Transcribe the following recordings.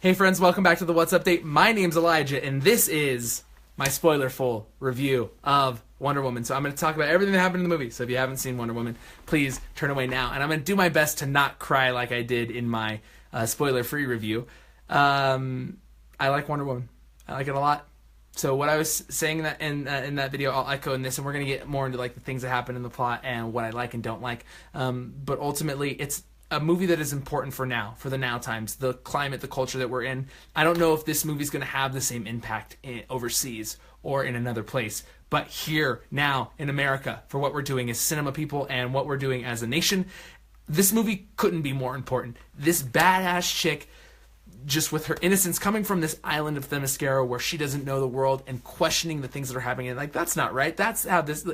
Hey friends, welcome back to the What's Update. My name's Elijah, and this is my spoiler-full review of Wonder Woman. So I'm going to talk about everything that happened in the movie. So if you haven't seen Wonder Woman, please turn away now. And I'm going to do my best to not cry like I did in my spoiler-free review. I like Wonder Woman. I like it a lot. So what I was saying in that video, I'll echo in this, and we're going to get more into like the things that happen in the plot and what I like and don't like. But ultimately, it's a movie that is important for now, for the now times, the climate, the culture that we're in. I don't know if this movie's going to have the same impact overseas or in another place, but here, now, in America, for what we're doing as cinema people and what we're doing as a nation, this movie couldn't be more important. This badass chick, just with her innocence, coming from this island of Themyscira where she doesn't know the world and questioning the things that are happening, and like, that's not right. That's how this...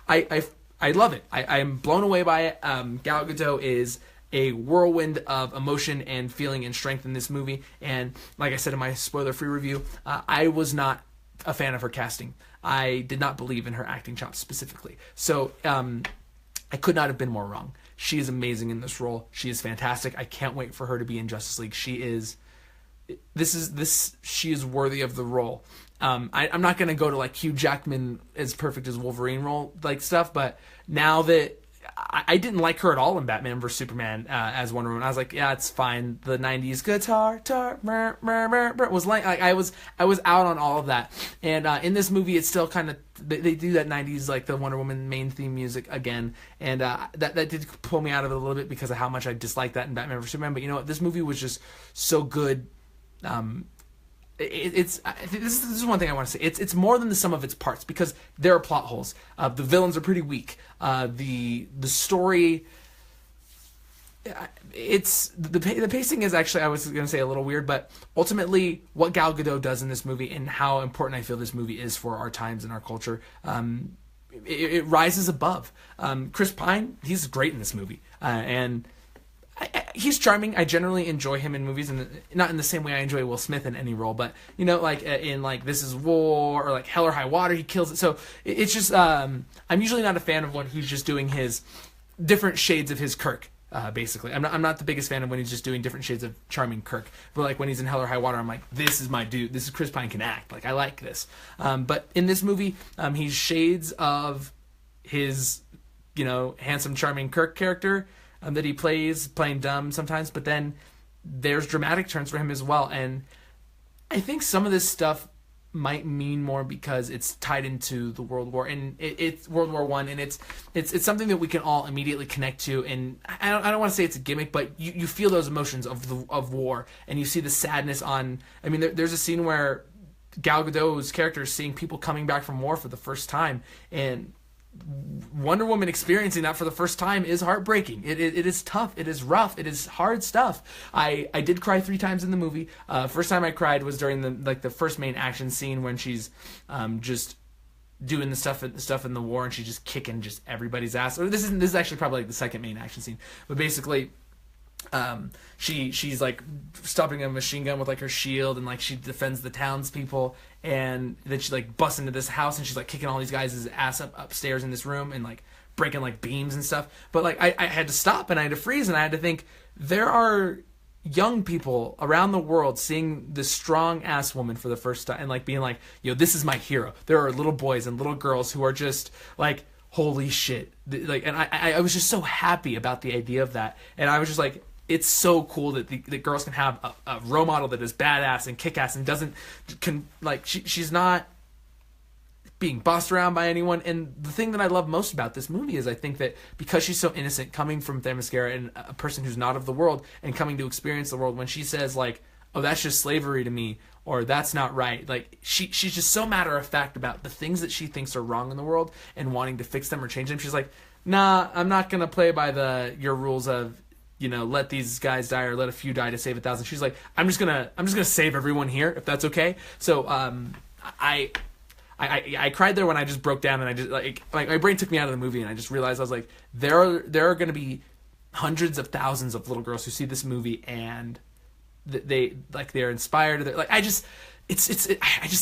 I love it. I am blown away by it. Gal Gadot is a whirlwind of emotion and feeling and strength in this movie. And like I said in my spoiler-free review, I was not a fan of her casting. I did not believe in her acting chops specifically. So I could not have been more wrong. She is amazing in this role. She is fantastic. I can't wait for her to be in Justice League. She is worthy of the role. I'm not going to go to like Hugh Jackman as perfect as Wolverine role like stuff, but now that I didn't like her at all in Batman vs Superman as Wonder Woman. I was like, yeah, it's fine. The '90s guitar, was like I was out on all of that. And in this movie, it's still kind of they do that '90s like the Wonder Woman main theme music again, and that did pull me out of it a little bit because of how much I disliked that in Batman vs Superman. But you know what? This movie was just so good. This is one thing I want to say. It's more than the sum of its parts because there are plot holes. The villains are pretty weak. The story, the pacing is actually, I was going to say, a little weird, but ultimately what Gal Gadot does in this movie and how important I feel this movie is for our times and our culture, it rises above. Chris Pine, he's great in this movie, and he's charming. I generally enjoy him in movies, and not in the same way I enjoy Will Smith in any role, but you know, like in like This Is War or like Hell or High Water, he kills it. So it's just I'm usually not a fan of one who's just doing his different shades of his Kirk. Basically, I'm not the biggest fan of when he's just doing different shades of charming Kirk. But like when he's in Hell or High Water, I'm like, this is my dude. This is Chris Pine can act. Like I like this. But in this movie, he's shades of his, handsome, charming Kirk character. That he plays, playing dumb sometimes, but then there's dramatic turns for him as well. And I think some of this stuff might mean more because it's tied into the World War, and it's World War I, and it's something that we can all immediately connect to. And I don't want to say it's a gimmick, but you feel those emotions of war, and you see the sadness on. I mean, there's a scene where Gal Gadot's character is seeing people coming back from war for the first time, and Wonder Woman experiencing that for the first time is heartbreaking. It is tough. It is rough. It is hard stuff. I did cry 3 times in the movie. First time I cried was during the first main action scene when she's just doing the stuff in the war, and she's just kicking just everybody's ass. Or this is actually probably like the second main action scene, but basically she's like stopping a machine gun with like her shield, and like she defends the townspeople, and then she like busts into this house and she's like kicking all these guys' ass upstairs in this room and like breaking like beams and stuff. But like I had to stop and I had to freeze and I had to think, there are young people around the world seeing this strong ass woman for the first time and like being like, this is my hero. There are little boys and little girls who are just like, holy shit. Like, and I was just so happy about the idea of that. And I was just like, it's so cool that the girls can have a role model that is badass and kick-ass and she's not being bossed around by anyone. And the thing that I love most about this movie is I think that because she's so innocent, coming from Themyscira and a person who's not of the world and coming to experience the world, when she says like, oh, that's just slavery to me, or that's not right, like she's just so matter of fact about the things that she thinks are wrong in the world and wanting to fix them or change them. She's like, nah, I'm not gonna play by your rules of let these guys die or let a few die to save 1,000. She's like, I'm just gonna save everyone here if that's okay. So I cried there when I just broke down, and I just like my brain took me out of the movie, and I just realized I was like, there are going to be hundreds of thousands of little girls who see this movie and they're inspired. I just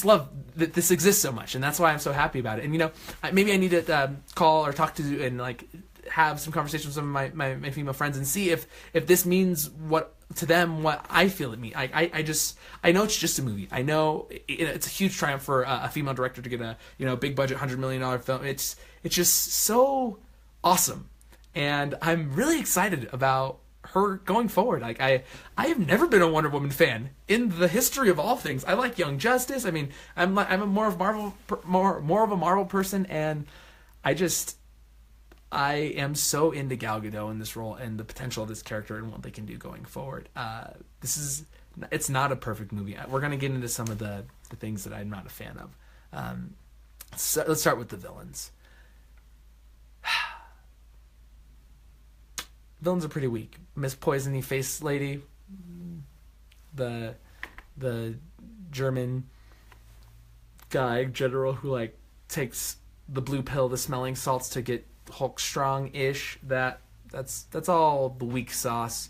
love that this exists so much, and that's why I'm so happy about it. And maybe I need to call or talk to and like have some conversations with some of my female friends and see if this means what to them what I feel it means. I know it's just a movie. I know it's a huge triumph for a female director to get a big budget $100 million film. It's just so awesome, and I'm really excited about her going forward. Like I have never been a Wonder Woman fan in the history of all things. I like Young Justice. I mean, I'm a more of a Marvel person, and I am so into Gal Gadot in this role and the potential of this character and what they can do going forward. It's not a perfect movie. We're going to get into some of the things that I'm not a fan of. So let's start with the villains. Villains are pretty weak. Miss Poisony Face Lady, the German guy general who like takes the blue pill, the smelling salts to get Hulk strong-ish. That's all the weak sauce.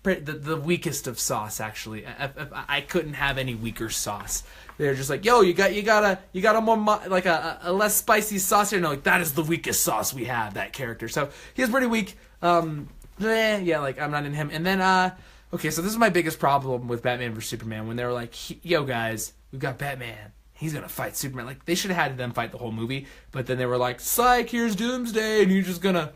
The weakest of sauce, actually. I couldn't have any weaker sauce. They're just like, yo, you got a more like a less spicy sauce here. No, like, that is the weakest sauce we have. That character, so he's pretty weak. Yeah, like I'm not in him. And then okay, so this is my biggest problem with Batman vs Superman, when they were like, yo guys, we've got Batman. He's gonna fight Superman. Like, they should have had them fight the whole movie, but then they were like, psych, here's Doomsday, and you're just gonna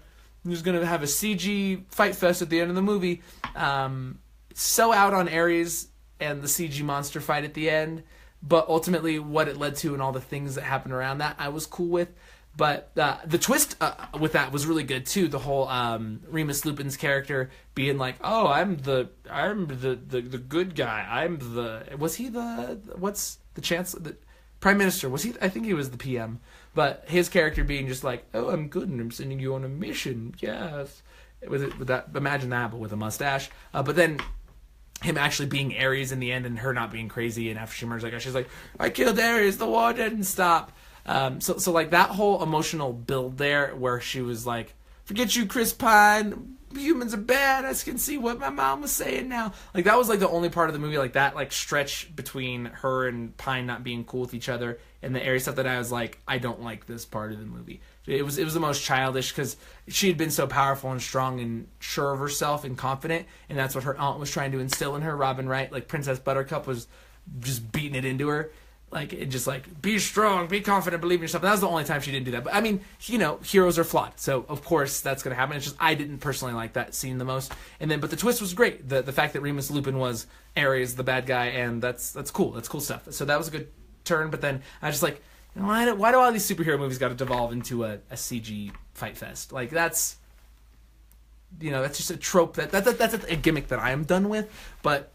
have a CG fight fest at the end of the movie. So out on Ares and the CG monster fight at the end, but ultimately what it led to and all the things that happened around that, I was cool with. But the twist with that was really good too. The whole Remus Lupin's character being like, "Oh, I'm the good guy. Was he what's the chance the Prime Minister? Was he? I think he was the PM." But his character being just like, "Oh, I'm good and I'm sending you on a mission." Yes, with that, imagine that, but with a mustache. But then him actually being Ares in the end, and her not being crazy. And after she murders that guy, she's like, "I killed Ares. The war didn't stop." So like that whole emotional build there, where she was like, "Forget you, Chris Pine. Humans are bad. I can see what my mom was saying now." Like, that was like the only part of the movie, like that like stretch between her and Pine not being cool with each other, and the Ares stuff, that I was like, I don't like this part of the movie. It was the most childish, because she had been so powerful and strong and sure of herself and confident, and that's what her aunt was trying to instill in her. Robin Wright, like Princess Buttercup, was just beating it into her. Like, it just like, be strong, be confident, believe in yourself. That was the only time she didn't do that. But I mean, heroes are flawed, so of course that's gonna happen. It's just, I didn't personally like that scene the most. But the twist was great. The fact that Remus Lupin was Ares, the bad guy, and that's cool. That's cool stuff. So that was a good turn. But then I was just like, why do all these superhero movies got to devolve into a CG fight fest? Like, that's just a trope that's a gimmick that I am done with. But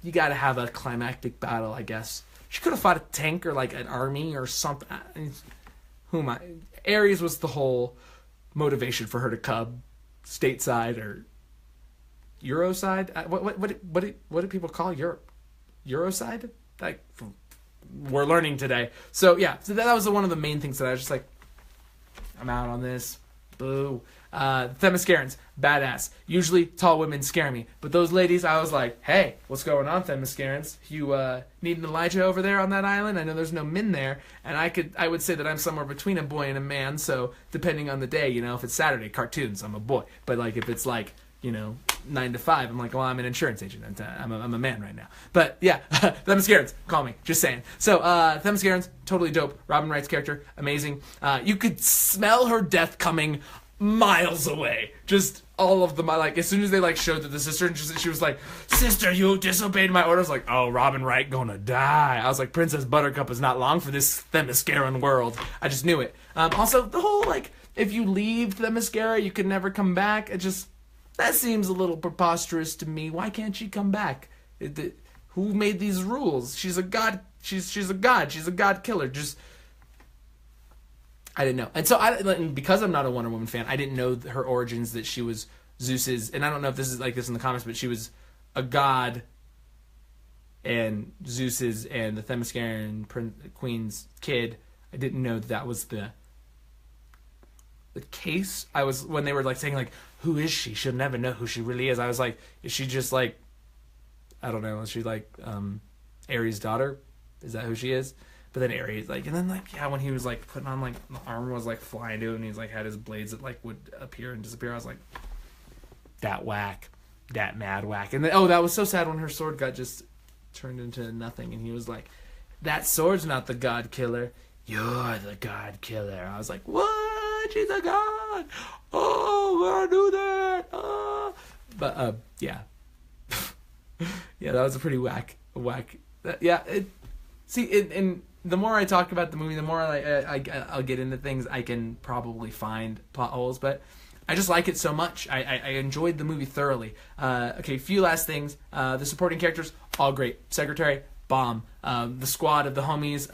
you got to have a climactic battle, I guess. She could have fought a tank or like an army or something. Ares was the whole motivation for her to come stateside or Euroside. What do people call Europe? Euroside? Like, we're learning today. So yeah, so that was one of the main things that I was just like, I'm out on this. Boo. Themyscirans, badass. Usually tall women scare me, but those ladies, I was like, hey, what's going on, Themyscirans? You need an Elijah over there on that island? I know there's no men there, and I would say that I'm somewhere between a boy and a man, so depending on the day, if it's Saturday, cartoons, I'm a boy. But like, if it's like, 9 to 5, I'm like, well, I'm an insurance agent, and I'm a man right now. But yeah, Themyscirans, call me, just saying. So Themyscirans, totally dope. Robin Wright's character, amazing. You could smell her death coming miles away. Just all of them, like, as soon as they like showed that the sister, and she was like, "Sister, you disobeyed my orders." Like, oh, Robin Wright gonna die. I was like, Princess Buttercup is not long for this Themysciran world. I just knew it. Also, the whole like, if you leave Themyscira, you can never come back. That seems a little preposterous to me. Why can't she come back? Who made these rules? She's a god. She's a god. She's a god killer. I didn't know. And so because I'm not a Wonder Woman fan, I didn't know her origins, that she was Zeus's, and I don't know if this is like this in the comics, but she was a god, and Zeus's and the Themysciran queen's kid. I didn't know that was the case. When they were like saying like, who is she? She'll never know who she really is. I was like, is she just like, I don't know, is she like Ares' daughter? Is that who she is? But then Ares, like, and then like, yeah, when he was like putting on like the armor was like flying to him, and he's like had his blades that like would appear and disappear. I was like, that whack. that mad whack. And then, oh, that was so sad when her sword got just turned into nothing, and he was like, that sword's not the god killer, you're the god killer. I was like, what? She's a god? Oh, I knew that. But yeah. Yeah, that was a pretty whack. Yeah, and the more I talk about the movie, the more I'll get into things. I can probably find plot holes, but I just like it so much. I enjoyed the movie thoroughly. Okay, a few last things. The supporting characters, all great. Secretary, bomb. The squad of the homies.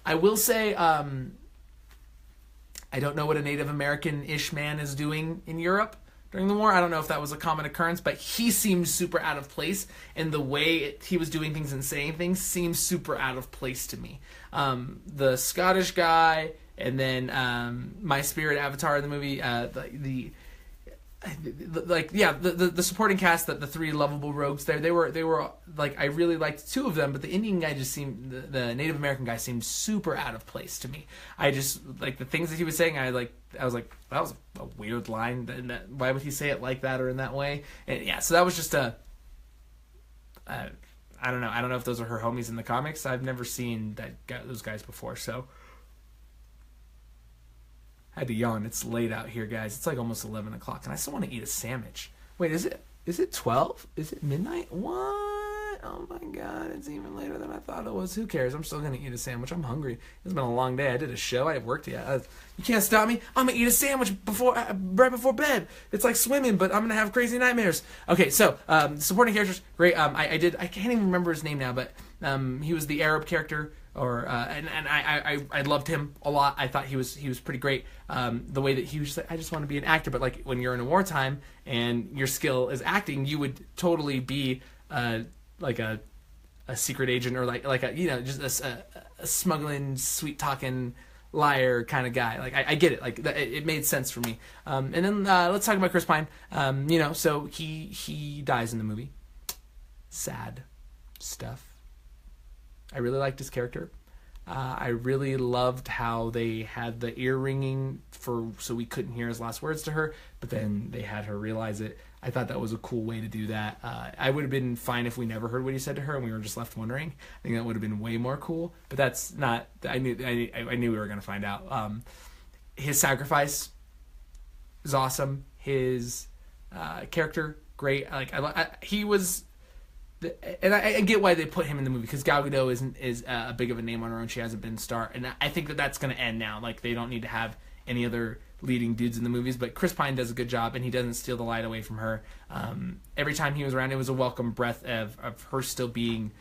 I will say, I don't know what a Native American-ish man is doing in Europe during the war. I don't know if that was a common occurrence, but he seemed super out of place, and the way he was doing things and saying things seemed super out of place to me. The Scottish guy, and then my spirit avatar in the movie, the supporting cast, the three lovable rogues there, they were like, I really liked two of them, but the Indian guy just seemed, the Native American guy seemed super out of place to me. I just, like, the things that he was saying, I was like, that was a weird line. Why would he say it like that or in that way? And yeah, so that was just I don't know. I don't know if those are her homies in the comics. I've never seen those guys before, so I had to yawn. It's late out here, guys. It's like almost 11 o'clock, and I still want to eat a sandwich. Wait, is it 12? Is it midnight? What? Oh my god, it's even later than I thought it was. Who cares? I'm still going to eat a sandwich. I'm hungry. It's been a long day. I did a show. I worked yet. You can't stop me. I'm going to eat a sandwich right before bed. It's like swimming, but I'm going to have crazy nightmares. Okay, so supporting characters, great. I can't even remember his name now, but he was the Arab character. And I loved him a lot. I thought he was pretty great. The way that he was just like, I just want to be an actor, but like when you're in a wartime and your skill is acting, you would totally be like a secret agent, or like a, you know, just a smuggling, sweet talking liar kind of guy. Like I get it. Like it made sense for me. And then let's talk about Chris Pine. So he dies in the movie. Sad stuff. I really liked his character. I really loved how they had the ear ringing so we couldn't hear his last words to her, but then they had her realize it. I thought that was a cool way to do that. I would have been fine if we never heard what he said to her and we were just left wondering. I think that would have been way more cool, but that's not. I knew we were going to find out. His sacrifice is awesome. His character, great. He was. And I get why they put him in the movie, because Gal Gadot is a big of a name on her own. She hasn't been a star, and I think that's going to end now. Like, they don't need to have any other leading dudes in the movies, but Chris Pine does a good job, and he doesn't steal the light away from her. Every time he was around, it was a welcome breath of her still being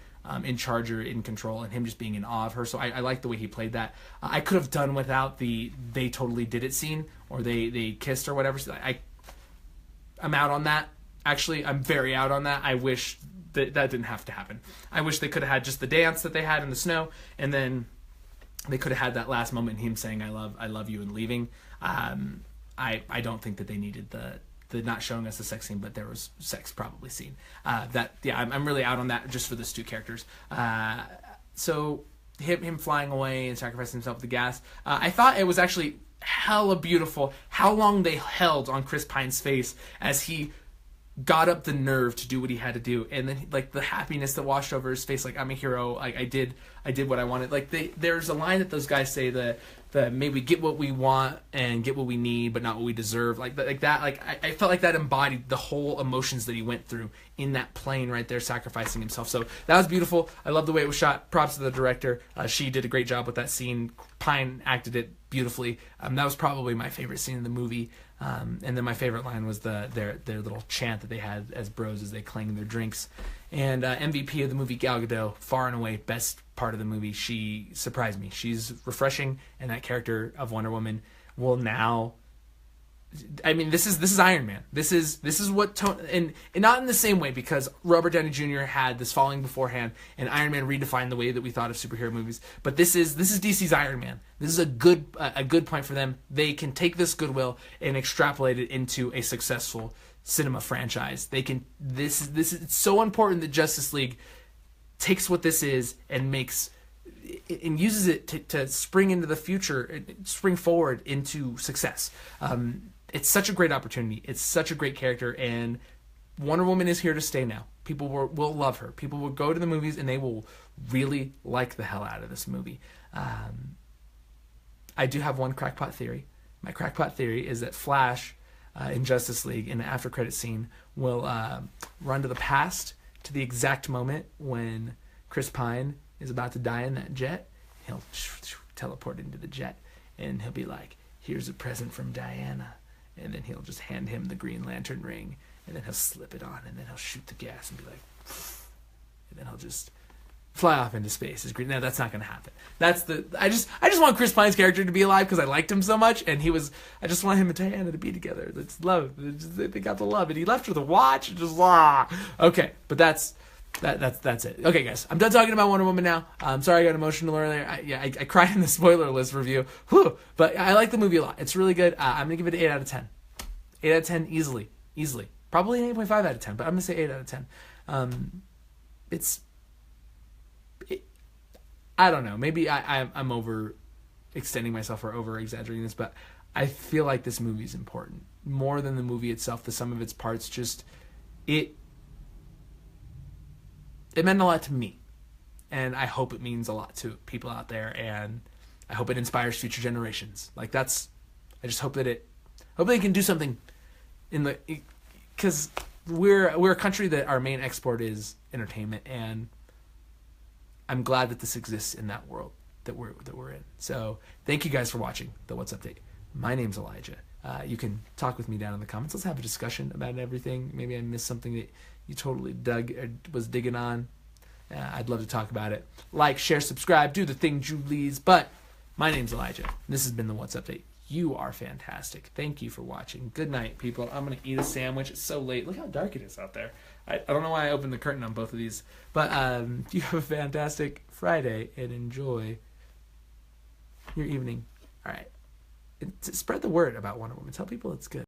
in charge or in control, and him just being in awe of her. So I like the way he played that. I could have done without the "they totally did it" scene, or they kissed or whatever. So I'm out on that. Actually, I'm very out on that. I wish that didn't have to happen. I wish they could have had just the dance that they had in the snow, and then they could have had that last moment, him saying I love you, and leaving. I don't think that they needed the not showing us the sex scene, but there was sex probably seen. I'm really out on that just for those two characters. So him flying away and sacrificing himself with the gas. I thought it was actually hella beautiful how long they held on Chris Pine's face as he got up the nerve to do what he had to do, and then like the happiness that washed over his face, like, I'm a hero, like I did what I wanted. Like there's a line that those guys say, the maybe we get what we want and get what we need, but not what we deserve. Like that. Like I felt like that embodied the whole emotions that he went through in that plane right there, sacrificing himself. So that was beautiful. I love the way it was shot. Props to the director. She did a great job with that scene. Pine acted it beautifully. That was probably my favorite scene in the movie. And then my favorite line was their little chant that they had as bros as they clanged their drinks. And MVP of the movie, Gal Gadot, far and away best part of the movie. She surprised me. She's refreshing, and that character of Wonder Woman will now. I mean, this is Iron Man. This is what Tony, and not in the same way, because Robert Downey Jr. had this following beforehand, and Iron Man redefined the way that we thought of superhero movies. But this is DC's Iron Man. This is a good point for them. They can take this goodwill and extrapolate it into a successful cinema franchise. They can. This is it's so important that Justice League takes what this is and makes and uses it to spring into the future, spring forward into success. It's such a great opportunity. It's such a great character, and Wonder Woman is here to stay now. People will love her. People will go to the movies and they will really like the hell out of this movie. I do have one crackpot theory. My crackpot theory is that Flash in Justice League in the after credit scene will run to the past to the exact moment when Chris Pine is about to die in that jet. He'll teleport into the jet and he'll be like, here's a present from Diana. And then he'll just hand him the Green Lantern ring and then he'll slip it on and then he'll shoot the gas and be like, and then he'll just fly off into space as green. No, that's not going to happen. I just want Chris Pine's character to be alive because I liked him so much, and I just want him and Diana to be together. That's love. They got the love, and he left with a watch. And just okay, but that's it. Okay, guys, I'm done talking about Wonder Woman now. I'm sorry I got emotional earlier. I cried in the spoiler list review. Whew, but I like the movie a lot. It's really good. I'm gonna give it an 8 out of 10. 8 out of 10 easily. Probably an 8.5 out of 10, but I'm gonna say 8 out of 10. I don't know. Maybe I'm over extending myself or over exaggerating this, but I feel like this movie is important more than the movie itself. The sum of its parts, just it meant a lot to me, and I hope it means a lot to people out there, and I hope it inspires future generations. I just hope that they can do something because we're a country that our main export is entertainment, and I'm glad that this exists in that world that we're in. So thank you guys for watching the What's Update. My name's Elijah. You can talk with me down in the comments. Let's have a discussion about everything. Maybe I missed something that you totally dug or was digging on. I'd love to talk about it. Like, share, subscribe, do the thing, Julie's. But my name's Elijah. This has been the What's Update. You are fantastic. Thank you for watching. Good night, people. I'm going to eat a sandwich. It's so late. Look how dark it is out there. I don't know why I opened the curtain on both of these. But you have a fantastic Friday and enjoy your evening. All right. Spread the word about Wonder Woman. Tell people it's good.